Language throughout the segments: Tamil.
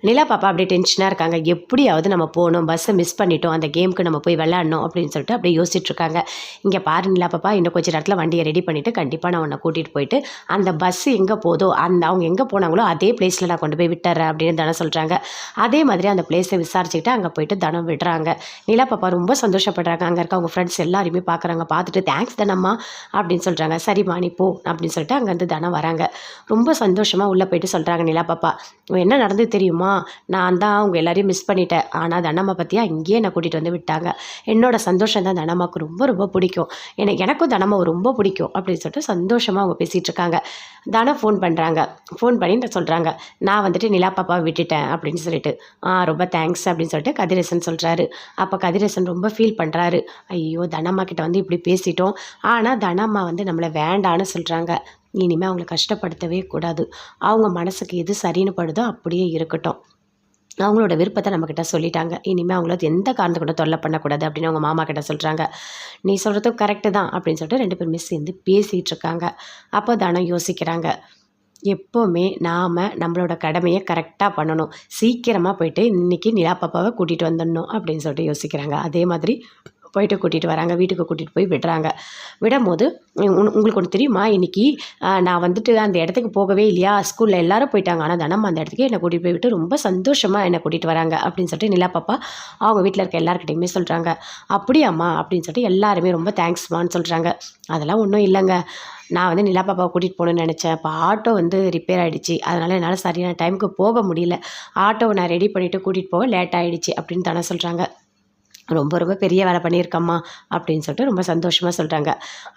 நிலா பாப்பா அப்படியே டென்ஷனாக இருக்காங்க. எப்படியாவது நம்ம போகணும், பஸ்ஸை மிஸ் பண்ணிட்டோம், அந்த கேமுக்கு நம்ம போய் விளையாடணும் அப்படின்னு சொல்லிட்டு அப்படியே யோசிச்சுட்ருக்காங்க. இங்கே பாரு நிலா பாப்பா, இன்னும் கொஞ்சம் நேரத்தில் வண்டியை ரெடி பண்ணிவிட்டு கண்டிப்பாக நான் உன்னை கூட்டிகிட்டு போயிட்டு அந்த பஸ்ஸு எங்கே போதோ அவங்க எங்கே போனாங்களோ அதே பிளேஸில் நான் கொண்டு போய் விட்டுறேன் அப்படின்னு தனம் சொல்கிறாங்க. அதே மாதிரி அந்த பிளேஸை விசாரிச்சுக்கிட்டு அங்கே போயிட்டு தனம் விடுறாங்க. நிலா பாப்பா ரொம்ப சந்தோஷப்படுறாங்க. அங்கே இருக்க அவங்க ஃப்ரெண்ட்ஸ் எல்லாருமே பார்க்குறாங்க. பார்த்துட்டு தேங்க்ஸ் தனம்மா அப்படின்னு சொல்கிறாங்க. சரிம்மா நீ போ அப்படின்னு சொல்லிட்டு அங்கேருந்து தனம் வராங்க. ரொம்ப சந்தோஷமாக உள்ளே போயிட்டு சொல்கிறாங்க நிலா பாப்பா, என்ன நடந்தது தெரியுமா, நான் தான் அவங்க எல்லாரையும் மிஸ் பண்ணிட்டேன். ஆனால் தனம்மா பற்றியா இங்கேயே என்னை கூட்டிகிட்டு வந்து விட்டாங்க. என்னோட சந்தோஷம் தான் தனம்மாவுக்கு ரொம்ப ரொம்ப பிடிக்கும். எனக்கும் தனம்மாவை ரொம்ப பிடிக்கும் அப்படின்னு சொல்லிட்டு சந்தோஷமாக அவங்க பேசிகிட்டு இருக்காங்க. தனம் ஃபோன் பண்ணுறாங்க. ஃபோன் பண்ணி சொல்கிறாங்க, நான் வந்துட்டு நிலா பாப்பாவை விட்டுட்டேன் அப்படின்னு சொல்லிட்டு. ரொம்ப தேங்க்ஸ் அப்படின்னு சொல்லிட்டு கதிரேசன் சொல்கிறாரு. அப்போ கதிரேசன் ரொம்ப ஃபீல் பண்ணுறாரு. ஐயோ தனம்மா கிட்ட வந்து இப்படி பேசிட்டோம். ஆனால் தனம்மா வந்து நம்மளை வேண்டான்னு சொல்கிறாங்க. இனிமேல் அவங்கள கஷ்டப்படுத்தவே கூடாது. அவங்க மனசுக்கு எது சரின்னு படுதோ அப்படியே இருக்கட்டும். அவங்களோட விருப்பத்தை நம்மக்கிட்ட சொல்லிட்டாங்க. இனிமேல் அவங்கள எந்த காரணத்தை கூட தொல்லை பண்ணக்கூடாது அப்படின்னு அவங்க மாமா கிட்ட சொல்கிறாங்க. நீ சொல்கிறதும் கரெக்டு தான் அப்படின்னு சொல்லிட்டு 2 பேருமே சேர்ந்து பேசிகிட்டு இருக்காங்க. அப்போ தனம் யோசிக்கிறாங்க. எப்போவுமே நாம் நம்மளோட கடமையை கரெக்டாக பண்ணணும். சீக்கிரமாக போயிட்டு இன்றைக்கி நிலா பாப்பாவை கூட்டிகிட்டு வந்துடணும் அப்படின்னு சொல்லிட்டு யோசிக்கிறாங்க. அதே மாதிரி போயிட்டு கூட்டிகிட்டு வராங்க. வீட்டுக்கு கூட்டிகிட்டு போய் விடுறாங்க. விடும்போது உங்களுக்கு ஒன்று தெரியுமா, இன்றைக்கி நான் வந்துட்டு அந்த இடத்துக்கு போகவே இல்லையா, ஸ்கூலில் எல்லோரும் போயிட்டாங்க. ஆனால் தனம்மா அந்த இடத்துக்கு என்னை கூட்டிகிட்டு போய் விட்டு ரொம்ப சந்தோஷமாக என்னை கூட்டிகிட்டு வராங்க அப்படின்னு சொல்லிட்டு நிலா பாப்பா அவங்க வீட்டில் இருக்க எல்லாருக்கிட்டையுமே சொல்கிறாங்க. அப்படியாம்மா அப்படின்னு சொல்லிட்டு எல்லாருமே ரொம்ப தேங்க்ஸ்மான்னு சொல்கிறாங்க. அதெல்லாம் ஒன்றும் இல்லைங்க, நான் வந்து நிலா பாப்பாவை கூட்டிகிட்டு போகணுன்னு நினச்சேன். இப்போ ஆட்டோ வந்து ரிப்பேர் ஆகிடுச்சு. அதனால் என்னால் சரியான டைமுக்கு போக முடியல. ஆட்டோவை நான் ரெடி பண்ணிவிட்டு கூட்டிகிட்டு போக லேட் ஆகிடுச்சு அப்படின்னு தானே சொல்கிறாங்க. ரொம்ப ரொம்ப பெரிய வேலை பண்ணியிருக்கம்மா அப்படின்னு சொல்லிட்டு ரொம்ப சந்தோஷமாக சொல்கிறாங்க.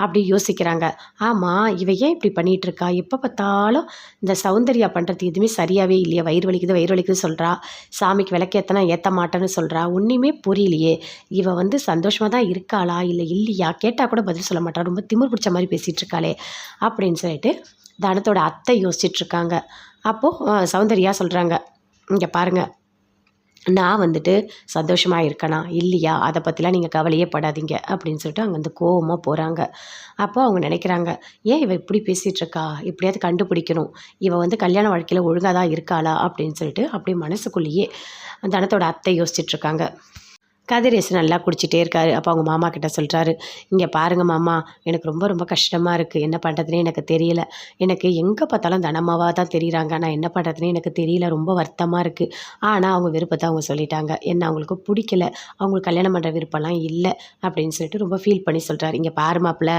அப்படி யோசிக்கிறாங்க. ஆமாம், இவ ஏன் இப்படி பண்ணிகிட்ருக்கா, எப்போ பார்த்தாலும் இந்த சௌந்தர்யா பண்ணுறது எதுவுமே சரியாகவே இல்லையா, வயிறு வலிக்குது சொல்கிறா, சாமிக்கு விளக்கேற்றினா ஏற்ற மாட்டேன்னு சொல்கிறா, ஒன்றுமே புரியலையே, இவ வந்து சந்தோஷமாக தான் இருக்காளா இல்லை இல்லையா, கேட்டால் கூட பதில் சொல்ல மாட்டா, ரொம்ப திமிர் பிடிச்ச மாதிரி பேசிகிட்டு இருக்காளே அப்படின்னு சொல்லிட்டு தனத்தோட அத்தை யோசிச்சுட்ருக்காங்க. அப்போது சௌந்தர்யா சொல்கிறாங்க, இங்கே பாருங்கள், நான் வந்துட்டு சந்தோஷமாக இருக்கனா இல்லையா அதை பற்றிலாம் நீங்கள் கவலையே படாதீங்க அப்படின்னு சொல்லிட்டு அங்கேருந்து கோவமாக போகிறாங்க. அப்போ அவங்க நினைக்கிறாங்க, ஏன் இவ இப்படி பேசிகிட்ருக்கா, எப்படியாவது கண்டுபிடிக்கணும், இவ வந்து கல்யாண வாழ்க்கையில் ஒழுங்காக தான் இருக்காளா அப்படின்னு சொல்லிட்டு அப்படியே மனசுக்குள்ளேயே தனத்தோட அத்தை யோசிச்சுட்ருக்காங்க. கதிரேசன் நல்லா குடிச்சிட்டே இருக்காரு. அப்போ அவங்க மாமா கிட்ட சொல்கிறாரு, இங்கே பாருங்கள் மாமா, எனக்கு ரொம்ப ரொம்ப கஷ்டமாக இருக்குது, என்ன பண்ணுறதுனே எனக்கு தெரியல, எனக்கு எங்கே பார்த்தாலும் தனம்மாவாக தான் தெரியுறாங்க, நான் என்ன பண்ணுறதுனே எனக்கு தெரியல, ரொம்ப வருத்தமாக இருக்குது. ஆனால் அவங்க விருப்பத்தை அவங்க சொல்லிட்டாங்க, என்ன அவங்களுக்கு பிடிக்கல, அவங்களுக்கு கல்யாணம் பண்ணுற விருப்பம்லாம் இல்லை அப்படின்னு சொல்லிட்டு ரொம்ப ஃபீல் பண்ணி சொல்கிறாரு. இங்கே பாரு மாப்பிள்ள,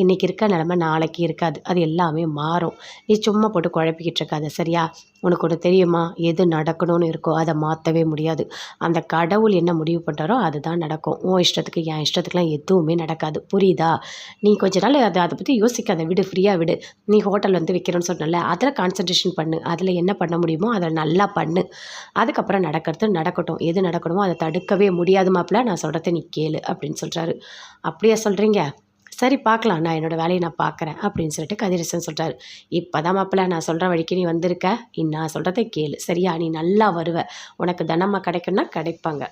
இன்றைக்கி இருக்க நிலமை நாளைக்கு இருக்காது, அது எல்லாமே மாறும், நீ சும்மா போட்டு குழப்பிக்கிட்டு இருக்காது சரியா, உனக்கு ஒன்று தெரியுமா, எது நடக்கணும்னு இருக்கோ அதை மாற்றவே முடியாது, அந்த கடவுள் என்ன முடிவு பண்ணுறாரோ அதுதான் நடக்கும், உன் இஷ்டத்துக்கு என் இஷ்டத்துக்குலாம் எதுவுமே நடக்காது, புரியுதா, நீ கொஞ்ச நாள் அதை பற்றி யோசிக்காத, விடு, ஃப்ரீயாக விடு, நீ ஹோட்டல் வந்து வைக்கிறேன்னு சொன்னல, அதில் கான்சன்ட்ரேஷன் பண்ணு, அதில் என்ன பண்ண முடியுமோ அதில் நல்லா பண்ணு, அதுக்கப்புறம் நடக்கிறது நடக்கட்டும், எது நடக்கணுமோ அதை தடுக்கவே முடியாது மாப்பிள்ள, நான் சொல்கிறத நீ கேளு அப்படின்னு சொல்கிறாரு. அப்படியா சொல்கிறீங்க, சரி பார்க்கலாம், நான் என்னோடய வேலையை நான் பார்க்குறேன் அப்படின்னு சொல்லிட்டு கதிரேசன் சொல்கிறாரு. இப்போ தான் மாப்பிள்ள நான் சொல்கிற வழிக்கு நீ வந்திருக்க, நான் சொல்கிறத கேளு சரியா, நீ நல்லா வருவ, உனக்கு தனமாக கிடைக்கும்னா கிடைப்பாங்க.